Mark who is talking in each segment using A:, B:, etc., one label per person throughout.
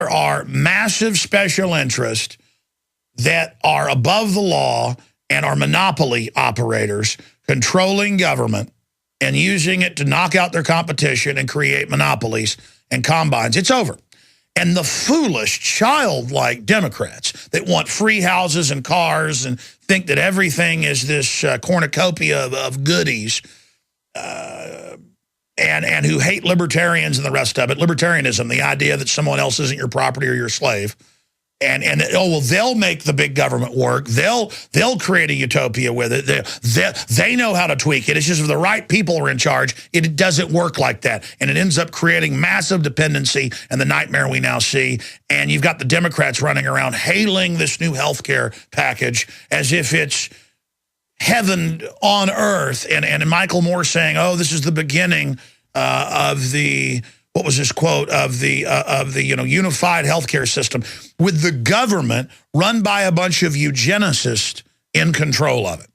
A: are massive special interests that are above the law and are monopoly operators controlling government and using it to knock out their competition and create monopolies and combines. It's over. And the foolish, childlike Democrats that want free houses and cars and think that everything is this cornucopia of goodies, and who hate libertarians and the rest of it. Libertarianism, the idea that someone else isn't your property or your slave. And oh, well, they'll make the big government work. They'll create a utopia with it. They know how to tweak it. It's just if the right people are in charge, it doesn't work like that. And it ends up creating massive dependency and the nightmare we now see. And you've got the Democrats running around hailing this new health care package as if it's heaven on earth. And Michael Moore saying, oh, this is the beginning of the... What was his quote of the unified healthcare system, with the government run by a bunch of eugenicists in control of it,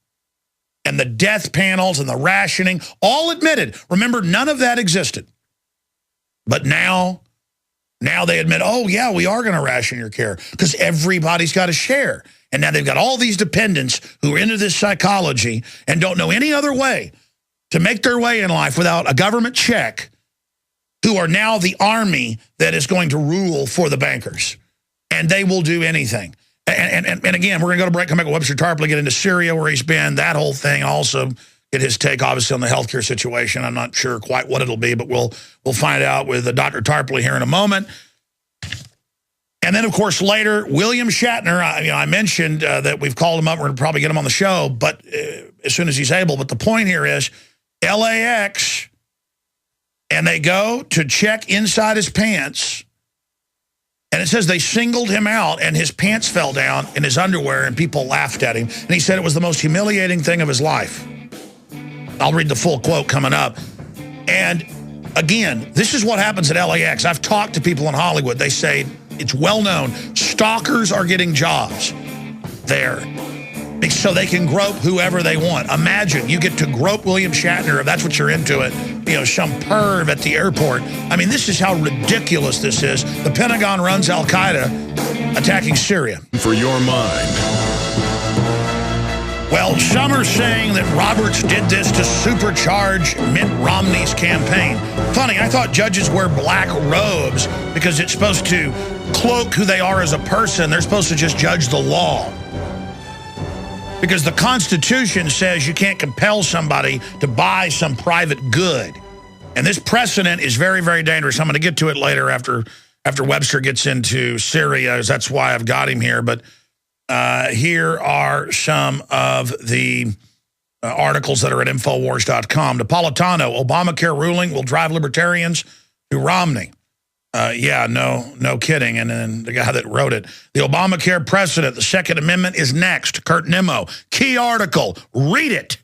A: and the death panels and the rationing, all admitted. Remember, none of that existed, but now they admit, oh yeah, we are going to ration your care because everybody's got to share, and now they've got all these dependents who are into this psychology and don't know any other way to make their way in life without a government check, who are now the army that is going to rule for the bankers. And they will do anything. And again, we're going to go to break, come back with Webster Tarpley, get into Syria where he's been, that whole thing, also get his take, obviously, on the healthcare situation. I'm not sure quite what it'll be, but we'll find out with Dr. Tarpley here in a moment. And then, of course, later, William Shatner, I mentioned that we've called him up. We're going to probably get him on the show, but as soon as he's able. But the point here is LAX... And they go to check inside his pants, and it says they singled him out, and his pants fell down in his underwear, and people laughed at him. And he said it was the most humiliating thing of his life. I'll read the full quote coming up. And again, this is what happens at LAX. I've talked to people in Hollywood. They say it's well known. Stalkers are getting jobs there, so they can grope whoever they want. Imagine you get to grope William Shatner, if that's what you're into it, some perv at the airport. I mean, this is how ridiculous this is. The Pentagon runs Al-Qaeda attacking Syria.
B: For your mind.
A: Well, some are saying that Roberts did this to supercharge Mitt Romney's campaign. Funny, I thought judges wear black robes because it's supposed to cloak who they are as a person. They're supposed to just judge the law. Because the Constitution says you can't compel somebody to buy some private good. And this precedent is very, very dangerous. I'm going to get to it later after Webster gets into Syria. That's why I've got him here. But here are some of the articles that are at Infowars.com. Napolitano, Obamacare ruling will drive libertarians to Romney. Yeah, no kidding. And then the guy that wrote it, the Obamacare precedent, the Second Amendment is next. Kurt Nimmo, key article, read it.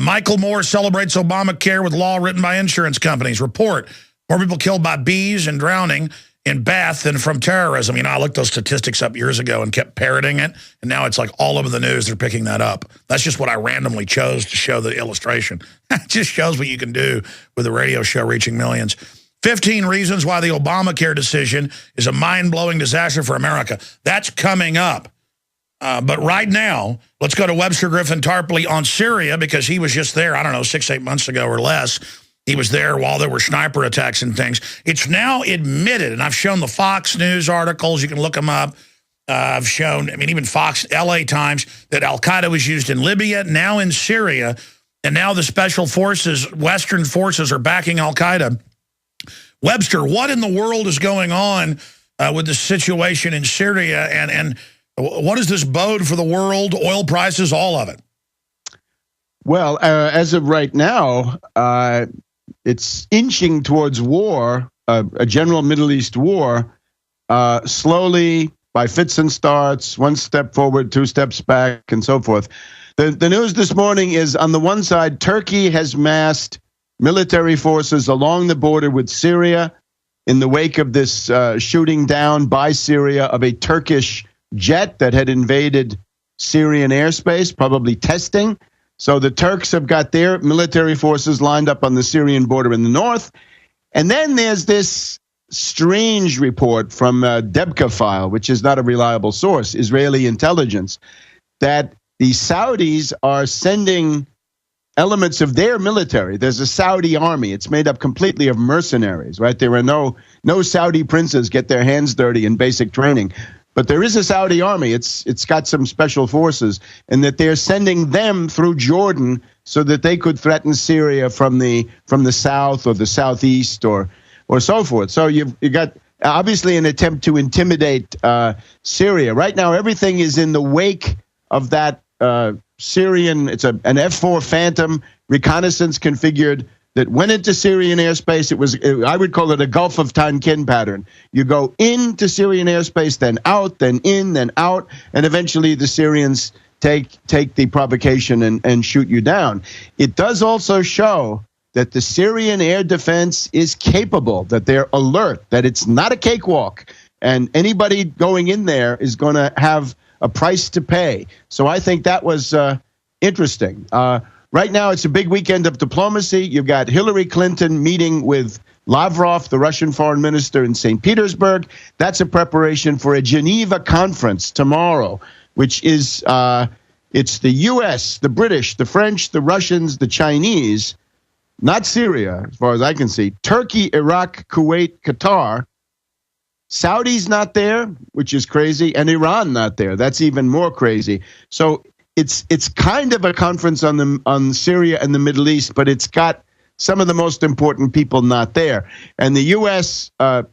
A: Michael Moore celebrates Obamacare with law written by insurance companies. Report, more people killed by bees and drowning in Bath than from terrorism. I looked those statistics up years ago and kept parroting it, and now it's like all over the news they're picking that up. That's just what I randomly chose to show the illustration. It just shows what you can do with a radio show reaching millions. 15 reasons why the Obamacare decision is a mind-blowing disaster for America. That's coming up. But right now, let's go to Webster Griffin Tarpley on Syria, because he was just there, I don't know, 6-8 months ago or less. He was there while there were sniper attacks and things. It's now admitted, and I've shown the Fox News articles. You can look them up. I've shown, even Fox, LA Times, that Al-Qaeda was used in Libya, now in Syria, and now the special forces, Western forces, are backing Al-Qaeda. Webster, what in the world is going on with the situation in Syria, and what does this bode for the world, oil prices, all of it?
C: Well, as of right now, it's inching towards war, a general Middle East war, slowly, by fits and starts, one step forward, 2 steps back, and so forth. The news this morning is, on the one side, Turkey has massed military forces along the border with Syria in the wake of this shooting down by Syria of a Turkish jet that had invaded Syrian airspace, probably testing. So the Turks have got their military forces lined up on the Syrian border in the north. And then there's this strange report from Debka file, which is not a reliable source, Israeli intelligence, that the Saudis are sending elements of their military. There's a Saudi army. It's made up completely of mercenaries, right? There are no Saudi princes get their hands dirty in basic training. But there is a Saudi army. It's got some special forces, and that they're sending them through Jordan so that they could threaten Syria from the south or the southeast or so forth. So you got obviously an attempt to intimidate Syria. Right now, everything is in the wake of that Syrian. It's an F-4 Phantom reconnaissance configured that went into Syrian airspace. I would call it a Gulf of Tonkin pattern. You go into Syrian airspace, then out, then in, then out, and eventually the Syrians take the provocation and shoot you down. It does also show that the Syrian air defense is capable, that they're alert, that it's not a cakewalk, and anybody going in there is going to have a price to pay. So I think that was interesting. Right now, it's a big weekend of diplomacy. You've got Hillary Clinton meeting with Lavrov, the Russian foreign minister, in St. Petersburg. That's a preparation for a Geneva conference tomorrow, which is it's the U.S., the British, the French, the Russians, the Chinese, not Syria, as far as I can see, Turkey, Iraq, Kuwait, Qatar. Saudi's not there, which is crazy, and Iran not there. That's even more crazy. So it's kind of a conference on Syria and the Middle East, but it's got some of the most important people not there. And the U.S.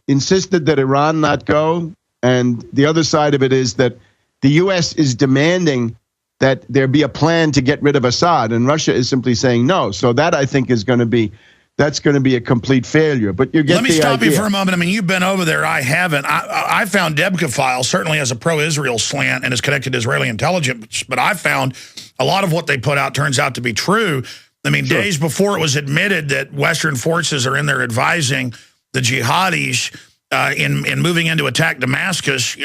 C: Insisted that Iran not go, and the other side of it is that the U.S. is demanding that there be a plan to get rid of Assad, and Russia is simply saying no. So that, I think, is going to be a complete failure. But you get the idea.
A: Let me stop you for a moment. I mean, you've been over there. I haven't. I found Debka file certainly has a pro-Israel slant and is connected to Israeli intelligence, but I found a lot of what they put out turns out to be true. I mean, sure. Days before it was admitted that Western forces are in there advising the jihadis in moving in to attack Damascus,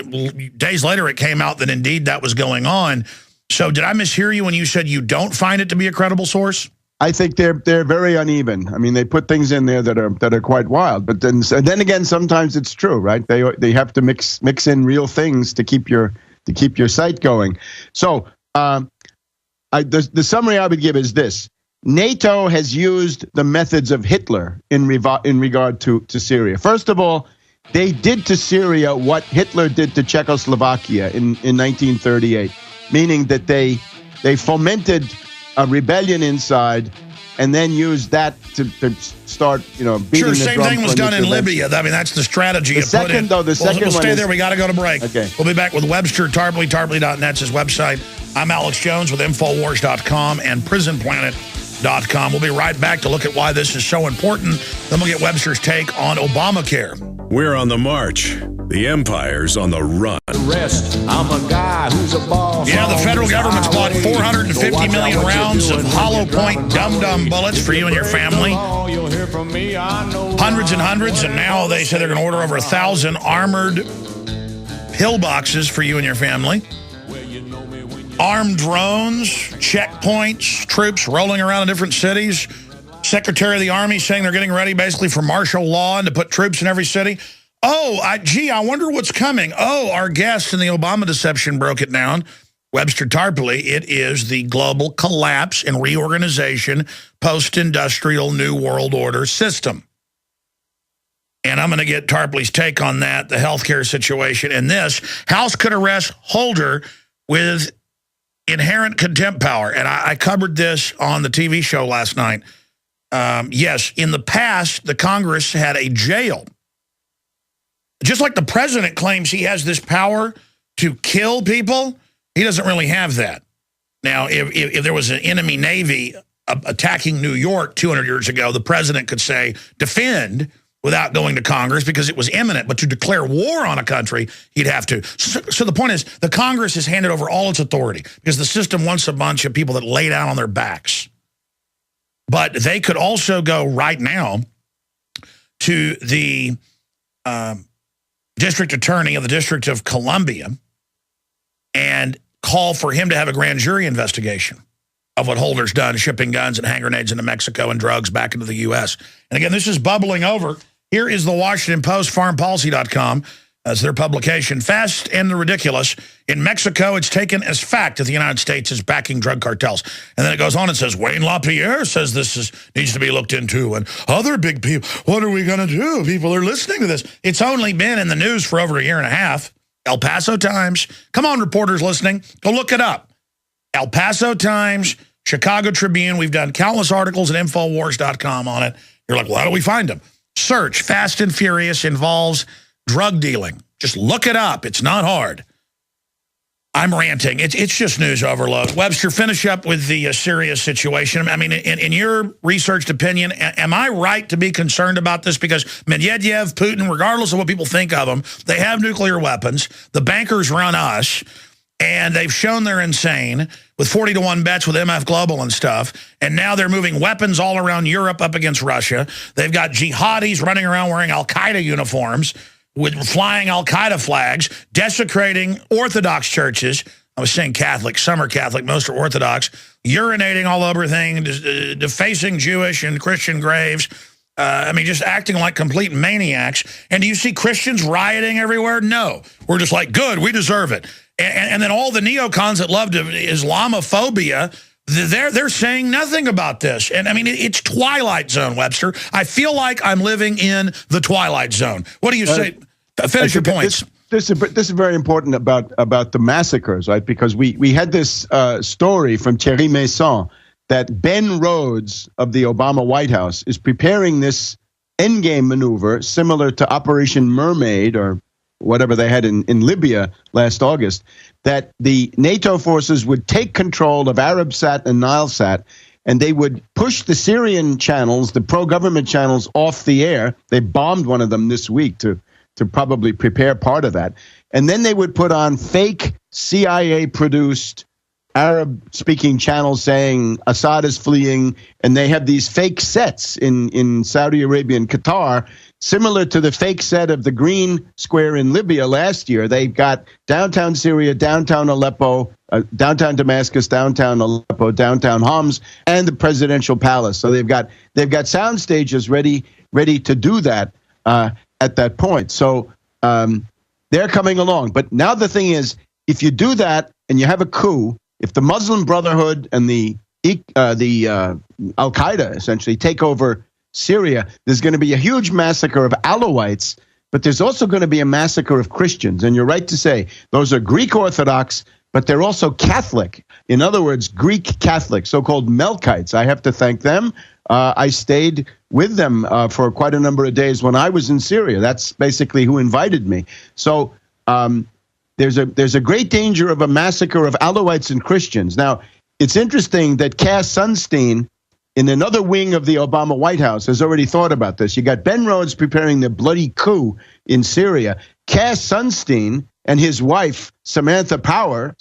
A: days later it came out that indeed that was going on. So did I mishear you when you said you don't find it to be a credible source?
C: I think they're very uneven. I mean, they put things in there that are quite wild. But then again, sometimes it's true, right? They have to mix in real things to keep your site going. So the summary I would give is this: NATO has used the methods of Hitler in regard to Syria. First of all, they did to Syria what Hitler did to Czechoslovakia in 1938, meaning that they fomented a rebellion inside, and then use that to start, beating
A: sure,
C: the
A: same
C: drum.
A: thing was done in Libya. I mean, that's the strategy.
C: The second, though, the second
A: we'll
C: one
A: stay
C: is,
A: there. We got to go to break.
C: Okay.
A: We'll be back with Webster, Tarpley, Tarpley.net's his website. I'm Alex Jones with Infowars.com and Prisonplanet.com. We'll be right back to look at why this is so important. Then we'll get Webster's take on Obamacare.
B: We're on the march. The empire's on the run.
D: I'm a guy who's a boss.
A: Yeah, the federal government's bought 450 million rounds of hollow point dum-dum bullets for you and your family. Hundreds and hundreds, and now they say they're going to order over 1,000 armored pillboxes for you and your family. Armed drones, checkpoints, troops rolling around in different cities. Secretary of the Army saying they're getting ready basically for martial law and to put troops in every city. Oh, I wonder what's coming. Oh, our guest in the Obama deception broke it down. Webster Tarpley, it is the global collapse and reorganization, post-industrial New World Order system. And I'm going to get Tarpley's take on that, the healthcare situation, and this. House could arrest Holder with inherent contempt power. And I covered this on the TV show last night. Yes, in the past, the Congress had a jail. Just like the president claims he has this power to kill people, he doesn't really have that. Now, if there was an enemy navy attacking New York 200 years ago, the president could say, defend, without going to Congress because it was imminent. But to declare war on a country, he'd have to. So the point is, the Congress has handed over all its authority because the system wants a bunch of people that lay down on their backs. But they could also go right now to the district attorney of the District of Columbia and call for him to have a grand jury investigation of what Holder's done, shipping guns and hand grenades into Mexico and drugs back into the U.S. And again, this is bubbling over. Here is the Washington Post, foreignpolicy.com, as their publication. Fast and the ridiculous. In Mexico, it's taken as fact that the United States is backing drug cartels. And then it goes on and says, Wayne LaPierre says this needs to be looked into. And other big people, what are we going to do? People are listening to this. It's only been in the news for over a year and a half. El Paso Times. Come on, reporters listening. Go look it up. El Paso Times, Chicago Tribune. We've done countless articles at Infowars.com on it. You're like, well, how do we find them? Search Fast and Furious involves drug dealing. Just look it up. It's not hard. I'm ranting. It's just news overload. Webster, finish up with the Syria situation. I mean, in your researched opinion, am I right to be concerned about this? Because Medvedev, Putin, regardless of what people think of them, they have nuclear weapons. The bankers run us, and they've shown they're insane with 40-to-1 bets with MF Global and stuff. And now they're moving weapons all around Europe up against Russia. They've got jihadis running around wearing Al-Qaeda uniforms, with flying Al-Qaeda flags, desecrating Orthodox churches. I was saying Catholic, some are Catholic, most are Orthodox, urinating all over things, defacing Jewish and Christian graves. I mean, just acting like complete maniacs. And do you see Christians rioting everywhere? No. We're just like, good, we deserve it. And then all the neocons that love Islamophobia, they're saying nothing about this. And I mean, it's Twilight Zone, Webster. I feel like I'm living in the Twilight Zone. What do you say? Finish your points.
C: This is very important about the massacres, right? Because we had this story from Thierry Mason that Ben Rhodes of the Obama White House is preparing this endgame maneuver similar to Operation Mermaid or whatever they had in Libya last August, that the NATO forces would take control of Arabsat and Nilesat, and they would push the Syrian channels, the pro-government channels, off the air. They bombed one of them this week to probably prepare part of that. And then they would put on fake CIA-produced Arab-speaking channels saying Assad is fleeing, and they have these fake sets in Saudi Arabia and Qatar, similar to the fake set of the Green Square in Libya last year. They've got downtown Syria, downtown Aleppo, downtown Damascus, downtown Aleppo, downtown Homs, and the presidential palace. So they've got sound stages ready to do that at that point. So they're coming along. But now the thing is, if you do that and you have a coup, if the Muslim Brotherhood and the Al-Qaeda essentially take over Syria, there's going to be a huge massacre of Alawites, but there's also going to be a massacre of Christians. And you're right to say those are Greek Orthodox, but they're also Catholic. In other words, Greek Catholic, so-called Melkites. I have to thank them. I stayed with them for quite a number of days when I was in Syria. That's basically who invited me. So there's a great danger of a massacre of Alawites and Christians. Now, it's interesting that Cass Sunstein, in another wing of the Obama White House, has already thought about this. You got Ben Rhodes preparing the bloody coup in Syria. Cass Sunstein and his wife, Samantha Power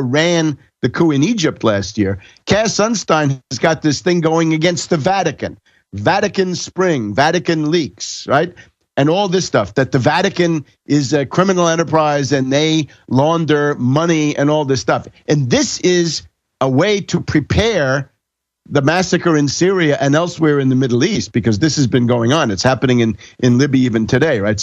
C: ran the coup in Egypt last year. Cass Sunstein has got this thing going against the Vatican. Vatican Spring, Vatican leaks, right? And all this stuff, that the Vatican is a criminal enterprise and they launder money and all this stuff. And this is a way to prepare the massacre in Syria and elsewhere in the Middle East, because this has been going on. It's happening in Libya even today, right?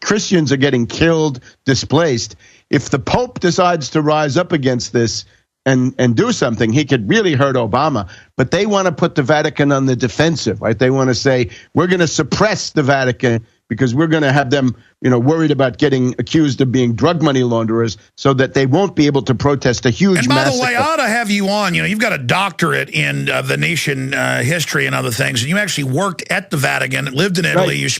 C: Christians are getting killed, displaced. If the Pope decides to rise up against this and do something, he could really hurt Obama. But they want to put the Vatican on the defensive, right? They want to say, we're going to suppress the Vatican because we're going to have them, worried about getting accused of being drug money launderers, so that they won't be able to protest a huge massacre.
A: And by the way, I ought to have you on. You've got a doctorate in Venetian history and other things, and you actually worked at the Vatican, lived in Italy.
C: Right.
A: You